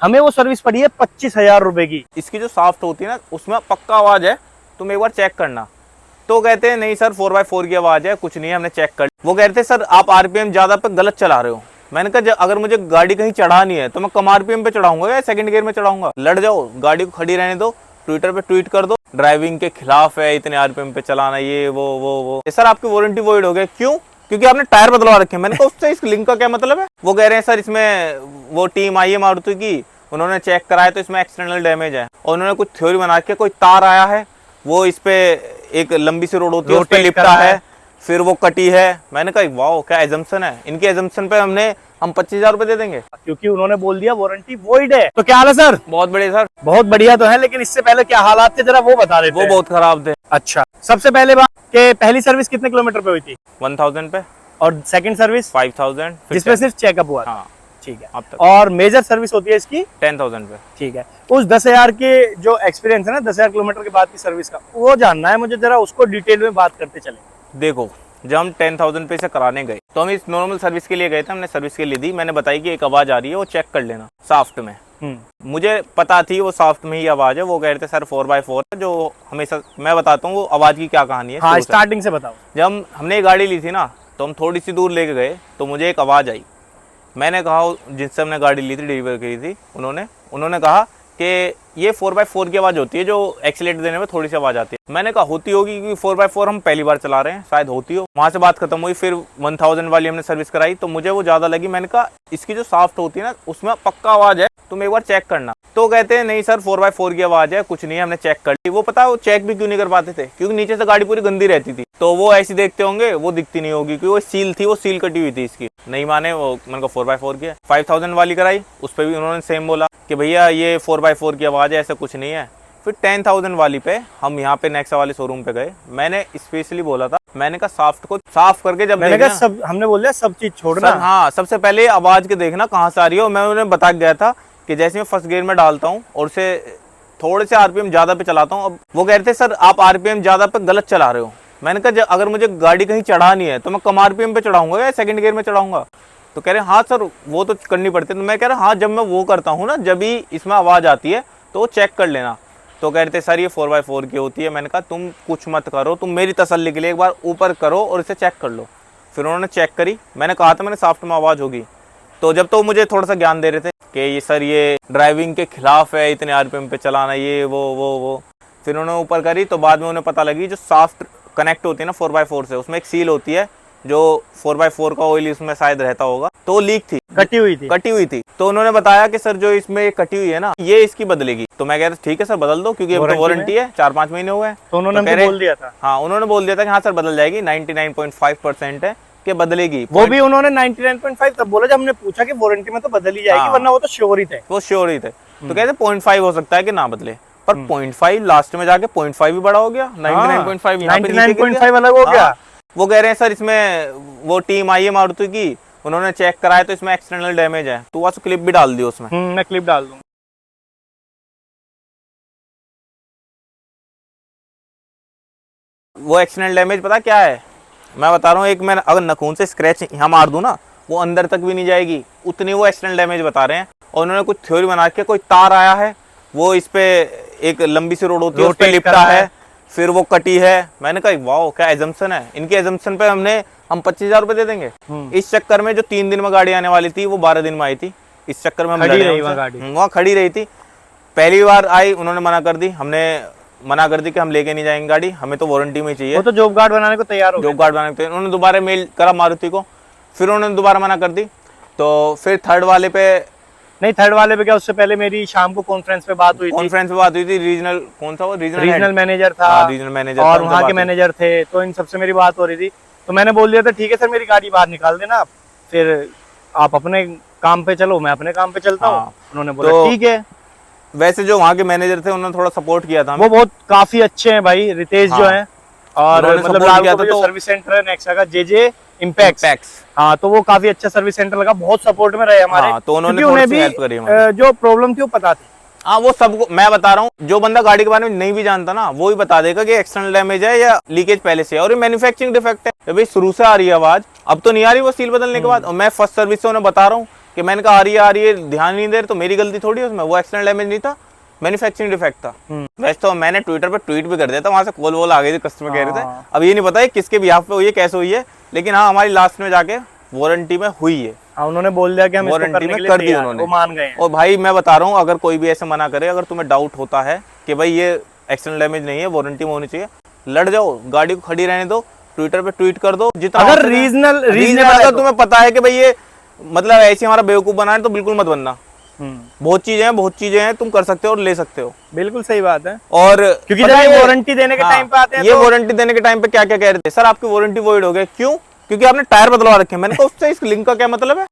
हमें वो सर्विस पड़ी है 25,000 रुपए की। इसकी जो साफ्ट होती है ना उसमें पक्का आवाज है, तुम एक बार चेक करना। तो कहते हैं नहीं सर 4x4 की आवाज है, कुछ नहीं है, हमने चेक कर। वो कहते हैं सर आप आरपीएम ज्यादा पे गलत चला रहे हो। मैंने कहा अगर मुझे गाड़ी कहीं चढ़ानी है तो मैं कम आरपीएम पे चढ़ाऊंगा या सेकंड गियर में चढ़ाऊंगा? लड़ जाओ, गाड़ी को खड़ी रहने दो, ट्विटर पे ट्वीट कर दो ड्राइविंग के खिलाफ है, इतने आरपीएम पे चलाना, ये वो सर आपकी वारंटी वॉइड हो गया। क्यों? क्योंकि आपने टायर बदलवा रखे हैं। मैंने कहा उससे इस लिंक का क्या मतलब है? वो कह रहे हैं सर इसमें वो टीम आई है मारुति की, उन्होंने चेक कराया तो इसमें एक्सटर्नल डैमेज है, और उन्होंने कुछ थ्योरी बना के कोई तार आया है, वो इस पे एक लंबी सी रोड होती है उस पे लिपटा है, फिर वो कटी है। मैंने कहा वाह क्या एजम्पशन है, इनके एजम्पशन पे हम 25,000 रुपए दे देंगे क्योंकि उन्होंने बोल दिया वारंटी वॉइड है। तो क्या हाल है सर? बहुत बढ़िया सर। बहुत बढ़िया तो है, लेकिन इससे पहले क्या हालात थे जरा वो बता देते वो बहुत खराब थे। अच्छा, सबसे पहले बात कि पहली सर्विस कितने किलोमीटर पे हुई थी? 1000 पे। और सेकंड सर्विस 5000, जिसमें सिर्फ चेकअप हुआ। हाँ ठीक है। अब तक और मेजर सर्विस होती है इसकी 10,000 पे। ठीक है। उस 10,000 के जो एक्सपीरियंस है ना 10,000 किलोमीटर के बाद की सर्विस का, वो जानना है मुझे, जरा उसको डिटेल में बात करते चले। देखो जब हम 10,000 पे से कराने गए तो हम इस नॉर्मल सर्विस के लिए गए थे, हमने सर्विस के लिए दी, मैंने बताई कि एक आवाज आ रही है वो चेक कर लेना साफ्ट में। मुझे पता थी वो साफ्ट में ही आवाज है। वो कह रहे थे सर 4x4 जो हमेशा, मैं बताता हूँ वो आवाज की क्या कहानी है। हाँ, स्टार्टिंग से बताओ। जब हमने ये गाड़ी ली थी ना तो हम थोड़ी सी दूर लेके गए तो मुझे एक आवाज आई। मैंने कहा जिनसे हमने गाड़ी ली थी, डिलीवर की थी, उन्होंने कहा कि ये 4x4 की आवाज़ होती है जो एक्सीलेटर देने में थोड़ी सी आवाज़ आती है। मैंने कहा होती होगी क्योंकि 4x4 हम पहली बार चला रहे हैं, शायद होती हो। वहाँ से बात खत्म हुई। फिर 1000 वाली हमने सर्विस कराई तो मुझे वो ज़्यादा लगी। मैंने कहा इसकी जो साफ्ट होती है ना उसमें पक्का आवाज़ है, तुम एक बार चेक करना। तो कहते हैं नहीं सर 4x4 की आवाज़ है, कुछ नहीं है, हमने चेक कर ली। वो पता है वो चेक भी क्यों नहीं कर पाते थे? क्योंकि नीचे से गाड़ी पूरी गंदी रहती थी, तो वो ऐसी देखते होंगे, वो दिखती नहीं होगी क्योंकि वो सील थी, वो सील कटी हुई थी इसकी। नहीं माने वो, मैंने कहा 4x4 की है। 5000 वाली कराई, उस पर भी उन्होंने सेम बोला कि भैया ये 4x4 की आवाज़ है, ऐसा कुछ नहीं है। फिर 10,000 वाली पे हम यहाँ पे नेक्सा वाले शोरूम पे गए। मैंने स्पेशली बोला था, मैंने कहा साफ्ट को साफ करके जब मैंने कहा सब, हमने बोल दिया सब चीज छोड़ना। हाँ, सबसे पहले आवाज के देखना कहाँ से आ रही है। मैं उन्हें बता गया था कि जैसे मैं फर्स्ट गियर में डालता हूँ और उसे थोड़े से आरपीएम ज्यादा पे चलाता हूँ। अब वो कह रहे थे सर आप आरपीएम ज्यादा पे गलत चला रहे हो। मैंने कहा अगर मुझे गाड़ी कहीं चढ़ानी है तो मैं कम आरपीएम पे चढ़ाऊंगा या सेकंड गियर में चढ़ाऊंगा? तो कह रहे हाँ सर वो तो करनी पड़ती है। तो मैं कह रहा हाँ, जब मैं वो करता हूँ ना, जब भी इसमें आवाज आती है तो वो चेक कर लेना। तो कह रहे थे सर ये 4x4 की होती है। मैंने कहा तुम कुछ मत करो, तुम मेरी तसल्ली के लिए एक बार ऊपर करो और इसे चेक कर लो। फिर उन्होंने चेक करी। मैंने कहा था मैंने साफ्ट में आवाज़ होगी। तो जब तो मुझे थोड़ा सा ज्ञान दे रहे थे कि ये सर ये ड्राइविंग के खिलाफ है, इतने आरपीएम पे चलाना, ये वो। फिर उन्होंने ऊपर करी तो बाद में उन्हें पता लगी जो साफ्ट कनेक्ट होती है ना 4x4 से, उसमें एक सील होती है जो 4x4 का ऑयल उसमें शायद रहता होगा, तो लीक थी, कटी हुई थी। तो उन्होंने बताया कि सर जो इसमें कटी हुई है ना ये इसकी बदलेगी। तो मैं कह रहा ठीक है सर बदल दो, क्योंकि अब तो वारंटी है, 4-5 महीने हुए हैं। तो उन्होंने बोल दिया था। हाँ, उन्होंने बोल दिया था कि हाँ सर बदल जाएगी, 99.5% है कि बदलेगी। वो भी उन्होंने 99.5 तब बोला जब हमने पूछा कि वारंटी में तो बदल ही जाएगी, वरना वो तो श्योर ही थे। वो श्योर ही थे। तो कहते 0.5 हो सकता है कि ना बदले, पर 0.5 लास्ट में जाके 0.5 भी बड़ा हो गया, 99.5 99.5 अलग हो गया। वो कह रहे हैं सर इसमें वो टीम आई है मारुति की, उन्होंने चेक कराया तो इसमें एक्सटर्नल डैमेज है। तो वहाँ क्लिप भी डाल दी उसमें। मैं क्लिप डाल दूँ। वो एक्सटर्नल डैमेज पता क्या है? मैं बता रहा हूँ, एक मैं अगर नखून से स्क्रैच यहाँ मार दूँ ना, वो अंदर तक भी नहीं जाएगी, उतनी वो एक्सटर्नल डैमेज बता रहे हैं। और उन्होंने कुछ थ्योरी बना के कोई तार आया है, वो इस पे एक लंबी सी रोड होती है उस पे लिपटा है, फिर वो कटी है। मैंने कहा वाह क्या एजम्पशन है। इनके एजम्पशन पे हम 25,000 रुपए दे देंगे। इस चक्कर में जो 3 दिन में गाड़ी आने वाली थी वो 12 दिन में आई थी। इस चक्कर में हम वहाँ खड़ी रही थी। पहली बार आई, उन्होंने मना कर दी, हमने मना कर दी कि हम लेके नहीं जाएंगे गाड़ी, हमें तो वारंटी में चाहिए। वो तो जॉब गार्ड बनाने को तैयार हो गए। जॉब गार्ड बनाने को उन्होंने दोबारा मेल करा मारुति को, फिर उन्होंने दोबारा मना कर दी। तो फिर थर्ड वाले पे क्या, उससे पहले मेरी शाम को कॉन्फ्रेंस पे बात हुई थी। रीजनल कौन सा वो रीजनल मैनेजर था, रीजनल मैनेजर और वहाँ के मैनेजर थे। तो इन सबसे मेरी बात हो रही थी। तो मैंने बोल दिया था ठीक है सर मेरी गाड़ी बाहर निकाल देना आप, फिर आप अपने काम पे चलो, मैं अपने काम पे चलता हूँ। उन्होंने बोला ठीक है। वैसे जो वहाँ के मैनेजर थे उन्होंने थोड़ा सपोर्ट किया था, वो बहुत काफी अच्छे हैं भाई, रितेश जो है, और मतलब सर्विस सेंटर है नेक्सा का, जे इम्पैक्ट। हाँ, तो वो काफी अच्छा सर्विस सेंटर लगा, बहुत सपोर्ट में रहे हमारे। तो उन्हें भी हेल्प करी, जो प्रॉब्लम थी वो पता थी। हाँ, वो सबको मैं बता रहा हूँ, जो बंदा गाड़ी के बारे में नहीं भी जानता ना वो ही बता देगा कि एक्सटर्नल डैमेज है या लीकेज पहले से है, और ये मैन्युफैक्चरिंग डिफेक्ट है। भाई शुरू से आ रही है आवाज, अब तो नहीं आ रही वो सील बदलने के बाद। और मैं फर्स्ट सर्विस से उन्हें बता रहा हूँ कि मैंने कहा आ रही है ध्यान नहीं दे रहे, तो मेरी गलती थोड़ी है उसमें, वो एक्सटर्नल डैमेज नहीं था, मैन्युफैक्चरिंग डिफेक्ट था। वैसे तो मैंने ट्विटर पे ट्वीट भी कर दिया था, वहां से कॉल वॉल आ गई थी, कस्टमर कह रहे थे। अब ये नहीं पता है किसके बिहाफ पे हुई है, कैसे हुई है, लेकिन हाँ हमारी लास्ट में जाके वारंटी में हुई है। उन्होंने बोल दिया कि हम इसको वारंटी करने में के लिए कर दी तैयार हैं, उन्होंने, वो मान गए हैं। और भाई मैं बता रहा हूँ, अगर कोई भी ऐसे मना करे, अगर तुम्हें डाउट होता है कि भाई ये एक्सटर्नल डैमेज नहीं है, वारंटी में होनी चाहिए, लड़ जाओ, गाड़ी को खड़ी रहने दो, ट्विटर पे ट्वीट कर दो जितना। अगर रीजनेबल अगर तुम्हें पता है कि भाई ये मतलब ऐसे हमारा बेवकूफ बना है, तो बिल्कुल मत बनना। बहुत चीजें हैं तुम कर सकते हो और ले सकते हो। बिल्कुल सही बात है। और क्योंकि जब ये वारंटी देने के टाइम पे आते हैं, ये वारंटी देने के टाइम पे क्या क्या कह रहे थे, सर आपकी वारंटी वॉइड हो गई, क्यों? क्योंकि आपने टायर बदलवा रखे हैं। मैंने कहा उससे इस लिंक का क्या मतलब है?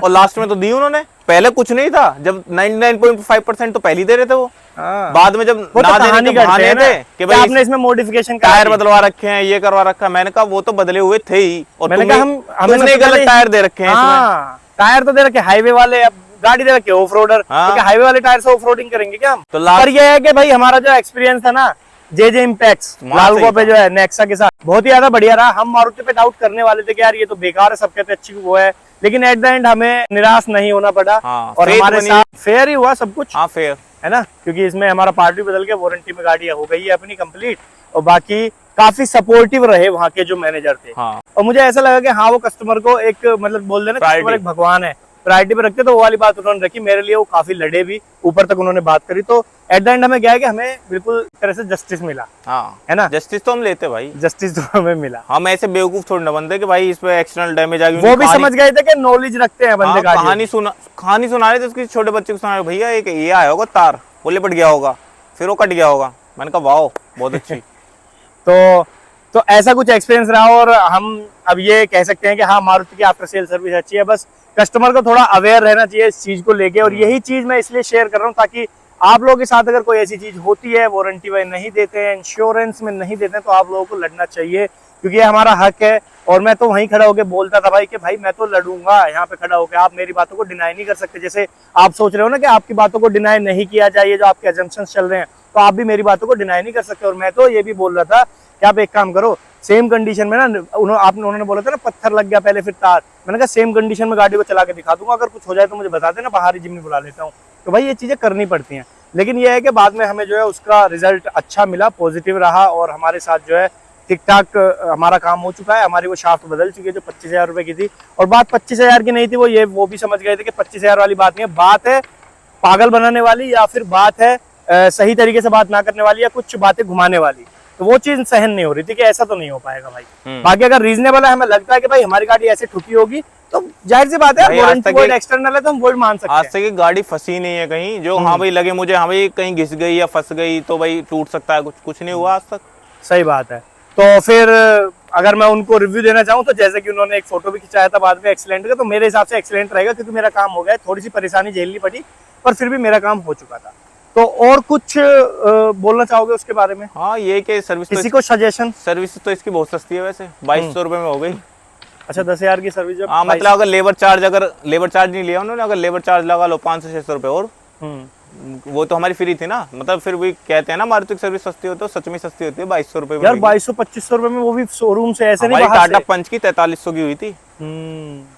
और लास्ट में तो दी उन्होंने, पहले कुछ नहीं था, जब 99.5% तो पहले ही दे रहे थे वो, बाद में जब ना देने के बहाने थे कि भाई आपने इसमें मॉडिफिकेशन टायर बदलवा रखे हैं, ये करवा रखा है। मैंने कहा वो तो बदले हुए थे ही, और मैंने कहा तुमने गलत टायर दे रखे हैं इसमें। टायर तो दे रखे हाईवे वाले, अब गाड़ी दे रखे ऑफ रोडर, हाईवे वाले टायर से ऑफ रोडिंग करेंगे क्या हम? तो पर ये है कि भाई हमारा जो एक्सपीरियंस था ना जे इम्पैक्ट्स लालगो पे जो है नेक्सा के साथ, बहुत ही ज्यादा बढ़िया रहा। हम मारुति पे डाउट करने वाले थे कि यार ये तो बेकार है, सब कहते अच्छी वो है, लेकिन एट द एंड हमें निराश नहीं होना पड़ा। और हमारे साथ फेयर ही हुआ सब कुछ। हाँ फेयर है ना, क्योंकि इसमें हमारा पार्ट भी बदल के वारंटी में गाड़ी हो गई है अपनी कंप्लीट, और बाकी काफी सपोर्टिव रहे वहाँ के जो मैनेजर थे। और मुझे ऐसा लगा कि हाँ वो कस्टमर को एक मतलब बोल देना कस्टमर एक भगवान है, प्रायोरिटी पे रखते, तो वो वाली बात उन्होंने रखी मेरे लिए। वो काफी लड़े भी, ऊपर तक उन्होंने बात करी, तो एट द एंड हमें क्या है कि हमें बिल्कुल तरह से जस्टिस मिला। है ना, जस्टिस तो हम लेते भाई, जस्टिस तो हमें मिला। हम ऐसे बेवकूफ थोड़ी ना बनते कि भाई इस पे एक्सटर्नल डैमेज आ गई। वो भी समझ गए थे कि नॉलेज रखते हैं बंदे। कहानी सुना रहे थे उसकी, छोटे बच्चे को सुना रहे, भैया एक ये आया होगा तार, वो लिपट गया होगा, फिर वो कट गया होगा। मैंने कहा वाओ बहुत अच्छी। तो ऐसा कुछ एक्सपीरियंस रहा, और हम अब ये कह सकते हैं कि हाँ मारुति की आफ्टर सेल सर्विस अच्छी है। बस कस्टमर को थोड़ा अवेयर रहना चाहिए इस चीज को लेके, और यही चीज मैं इसलिए शेयर कर रहा हूँ ताकि आप लोगों के साथ अगर कोई ऐसी चीज होती है, वारंटी में नहीं देते हैं, इंश्योरेंस में नहीं देते हैं, तो आप लोगों को लड़ना चाहिए, क्योंकि ये हमारा हक है। और मैं तो वहीं खड़ा होकर बोलता था भाई कि भाई मैं तो लड़ूंगा यहाँ पे खड़ा होकर, आप मेरी बातों को डिनाई नहीं कर सकते। जैसे आप सोच रहे हो ना कि आपकी बातों को डिनाई नहीं किया जाए, जो आपके अजम्पशंस चल रहे हैं, तो आप भी मेरी बातों को डिनाई नहीं कर सकते। और मैं तो ये भी बोल रहा था कि आप एक काम करो, सेम कंडीशन में ना उन्होंने बोला था ना पत्थर लग गया पहले फिर तार, मैंने कहा सेम कंडीशन में गाड़ी को चला के दिखा दूंगा, अगर कुछ हो जाए तो मुझे बता देना, बाहर जिम्मी बुला लेता हूँ। तो भाई ये चीजें करनी पड़ती हैं, लेकिन ये है कि बाद में हमें जो है उसका रिजल्ट अच्छा मिला, पॉजिटिव रहा, और हमारे साथ जो है ठीक ठाक हमारा काम हो चुका है। हमारी वो शाफ्ट बदल चुकी है जो 25,000 रुपए की थी, और बात 25,000 की नहीं थी, वो भी समझ गए थे कि 25,000 वाली बात नहीं है, बात है पागल बनाने वाली, या फिर बात है सही तरीके से बात ना करने वाली, या कुछ बातें घुमाने वाली। तो वो चीज सहन नहीं हो रही थी कि ऐसा तो नहीं हो पाएगा भाई। बाकी अगर रीजनेबल है, हमें लगता है कि भाई हमारी गाड़ी ऐसे ठुकी होगी, तो जाहिर सी बात है वारंटी वॉइड एक्सटर्नल है तो हम वॉइड मान सकते हैं। आज तक की गाड़ी फंसी नहीं है कहीं जो हाँ भाई लगे मुझे हाँ भाई कहीं घिस गई या फंस गई तो भाई टूट सकता है, कुछ नहीं हुआ आज तक। सही बात है। तो फिर अगर मैं उनको रिव्यू देना चाहूँ तो जैसे कि उन्होंने एक फोटो भी खिंचाया था बाद में एक्सीलेंट का, तो मेरे हिसाब से एक्सीलेंट रहेगा, क्योंकि मेरा काम हो गया, थोड़ी सी परेशानी झेलनी पड़ी पर फिर भी मेरा काम हो चुका था। तो और कुछ बोलना चाहोगे उसके बारे में? हाँ ये कि सर्विस किसी को सजेशन? सर्विस तो इसकी बहुत सस्ती है वैसे, 2200 रुपए में हो गई। अच्छा 10,000 की सर्विस जब, हाँ मतलब अगर लेबर चार्ज नहीं लिया उन्होंने, अगर लेबर चार्ज लगा लो 500-600 रुपए और वो तो हमारी फ्री थी ना। मतलब फिर भी कहते हैं ना मारुति की सर्विस सस्ती होती है, सच में सस्ती होती है 2200 रुपए में। यार 2200-2500 रुपए में, वो भी शोरूम से, ऐसे नहीं बाहर से। टाटा पंच की 4300 की हुई थी,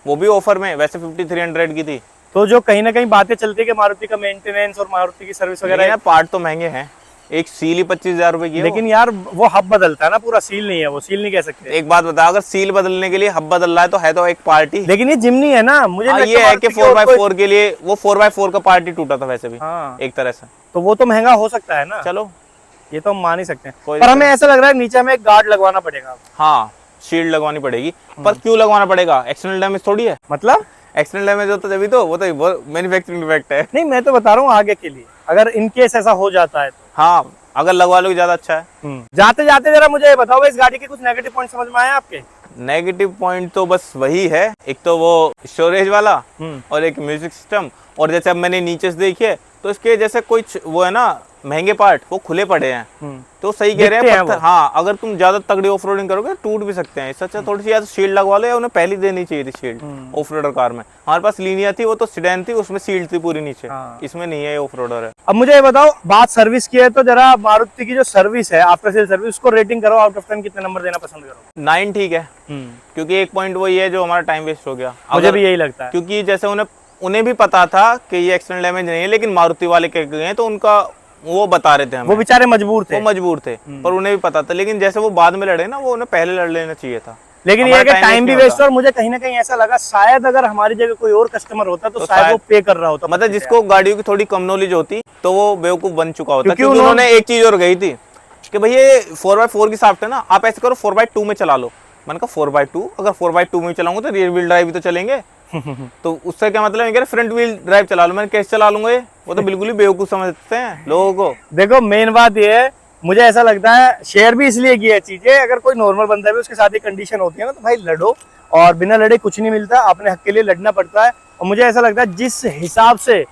वो भी ऑफर में, वैसे 5300 की थी। तो जो कहीं ना कहीं बातें चलती है कि मारुति का मेंटेनेंस और मारुति की सर्विस वगैरह, पार्ट तो महंगे हैं, एक सील ही 25,000 रुपए की। लेकिन यार वो हब बदलता है ना, पूरा सील नहीं है, वो सील नहीं कह सकते। एक बात बता, अगर सील बदलने के लिए हब बदल रहा है तो एक पार्टी। लेकिन ये जिम्नी है ना, मुझे ये है कि 4x4 के लिए वो 4x4 का पार्टी टूटा था वैसे भी। हाँ। एक तरह से तो वो तो महंगा हो सकता है ना, चलो ये तो हम मान ही सकते हैं, पर हमें ऐसा लग रहा है नीचे हमें एक गार्ड लगवाना पड़ेगा। हाँ शील्ड लगवानी पड़ेगी, पर क्यों लगवाना पड़ेगा? एक्सटर्नल डैमेज थोड़ी है, मतलब एक्सटर्नल डैमेज होता तभी तो, वो तो मैन्युफैक्चरिंग डिफेक्ट है। नहीं मैं तो बता रहा हूँ आगे के लिए, अगर इनकेस ऐसा हो जाता है तो। हाँ अगर लगवा लो ज्यादा अच्छा है। जाते जाते जरा मुझे बताओ इस गाड़ी के कुछ नेगेटिव पॉइंट समझ में आए आपके? नेगेटिव पॉइंट तो बस वही है, एक तो वो स्टोरेज वाला और एक म्यूजिक सिस्टम, और जैसे अब मैंने नीचे से देखी है तो इसके जैसे कुछ वो है ना महंगे पार्ट वो खुले पड़े हैं। तो सही कह रहे दिखते हैं हैं पत्थर, वो। हाँ अगर तुम ज्यादा तगड़ी ऑफ रोडिंग करोगे टूट भी सकते हैं। इससे अच्छा थोड़ी सी या तो शील्ड लगवा लो, या उन्हें पहले देनी चाहिए थी शील्ड ऑफ रोडर कार में। हमारे पास लीनिया थी, वो तो सीडेन थी, उसमें शील्ड थी पूरी नीचे। हाँ। इसमें नहीं है, ऑफ रोडर है। अब मुझे ये बताओ, बात सर्विस की है तो जरा मारुति की जो सर्विस है, आफ्टर सेल सर्विस, उसको रेटिंग करो, आउट ऑफ 10 कितने नंबर देना पसंद करो? 9 ठीक है, क्योंकि एक पॉइंट वही है जो हमारा टाइम वेस्ट हो गया। मुझे अगर- भी यही लगता है। क्योंकि जैसे उन्हें भी पता था कि ये एक्सटर्नल डैमेज नहीं है, लेकिन मारुति वाले कह गए हैं तो उनका वो बता रहे थे हमें। वो बेचारे मजबूर थे। वो मजबूर थे, पर उन्हें भी पता था। लेकिन जैसे वो बाद में लड़े ना, वो उन्हें पहले लड़ लेना चाहिए था। लेकिन ये हमारा है कि टाइम भी नहीं वेस्ट, होता। और मुझे कहीं ना कहीं ऐसा लगा शायद अगर हमारी जगह कोई और कस्टमर होता तो शायद वो पे कर रहा होता। मतलब जिसको गाड़ियों की थोड़ी कम नॉलेज होती तो वो बेवकूफ बन चुका होता। क्योंकि क्योंकि उन्होंने एक चीज और गई थी कि भाई ये 4x4 की साफ्ट है ना, आप ऐसे करो 4x2 में चला लो। मैंने कहा 4x2, अगर 4x2 में चलाऊंगा तो रियर व्हील ड्राइव भी तो चलेंगे। तो उससे क्या मतलब है, फ्रंट व्हील ड्राइव चला लो। मैंने कैसे चला लूंगा ये? वो तो बिल्कुल ही बेवकूफ समझते हैं लोगों को। देखो मेन बात ये है, मुझे ऐसा लगता है शेयर भी इसलिए की है चीजें, अगर कोई नॉर्मल बंदा भी उसके साथ एक कंडीशन होती है ना, तो भाई लड़ो, और बिना लड़े कुछ नहीं मिलता, अपने हक के लिए लड़ना पड़ता है। और मुझे ऐसा लगता है जिस हिसाब से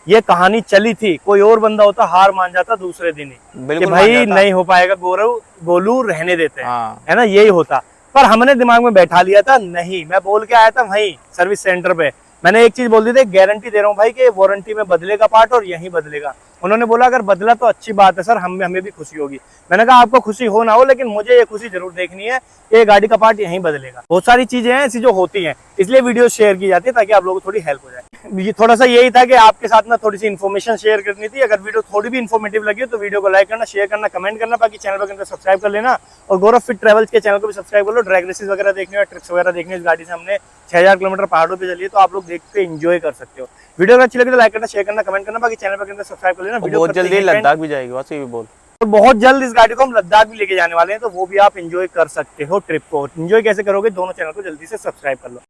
ये कहानी चली थी, कोई और बंदा होता हार मान जाता दूसरे दिन ही, कि बिल्कुल मान भाई जाता। नहीं हो पाएगा, गोलू रहने देते हैं, हाँ। है ना, यही होता। पर हमने दिमाग में बैठा लिया था, नहीं, मैं बोल के आया था वहीं सर्विस सेंटर पे, मैंने एक चीज बोल दी थी, गारंटी दे रहा हूँ भाई कि वारंटी में बदलेगा पार्ट और यहीं बदलेगा। उन्होंने बोला अगर बदला तो अच्छी बात है सर, हमें भी खुशी होगी। मैंने कहा आपको खुशी हो ना हो, लेकिन मुझे ये खुशी जरूर देखनी है कि ये गाड़ी का पार्ट यहीं बदलेगा। बहुत सारी चीजें हैं ऐसी जो होती हैं, इसलिए वीडियो शेयर की जाती है ताकि आप लोगों को थोड़ी हेल्प हो जाए। ये थोड़ा सा यही था कि आपके साथ ना थोड़ी सी इन्फॉर्मेशन शेयर करनी थी। अगर वीडियो थोड़ी भी इन्फॉर्मेटिव लगी हो तो वीडियो को लाइक करना, शेयर करना, कमेंट करना, बाकी चैनल पर सब्सक्राइब कर लेना, और गौरव फिट ट्रेवल्स के चैनल को भी सब्सक्राइब कर लो। ड्रैग रेसेस वगैरह देखने और ट्रिप्स वगैरह देखने, इस गाड़ी से हमने 6000 किलोमीटर पहाड़ों पे चली है, तो आप लोग देख के एंजॉय कर सकते हो। वीडियो अगर अच्छी लगी तो लाइक करना, शेयर करना, कमेंट करना, बाकी चैनल पर सब्सक्राइब कर लेना। वीडियो बहुत जल्दी लद्दाख भी जाएगी, वैसे भी बोल। तो बहुत जल्द इस गाड़ी को हम लद्दाख भी लेके जाने वाले हैं, तो वो भी आप एंजॉय कर सकते हो। ट्रिप को एंजॉय कैसे करोगे, दोनों चैनल को जल्दी से सब्सक्राइब कर लो।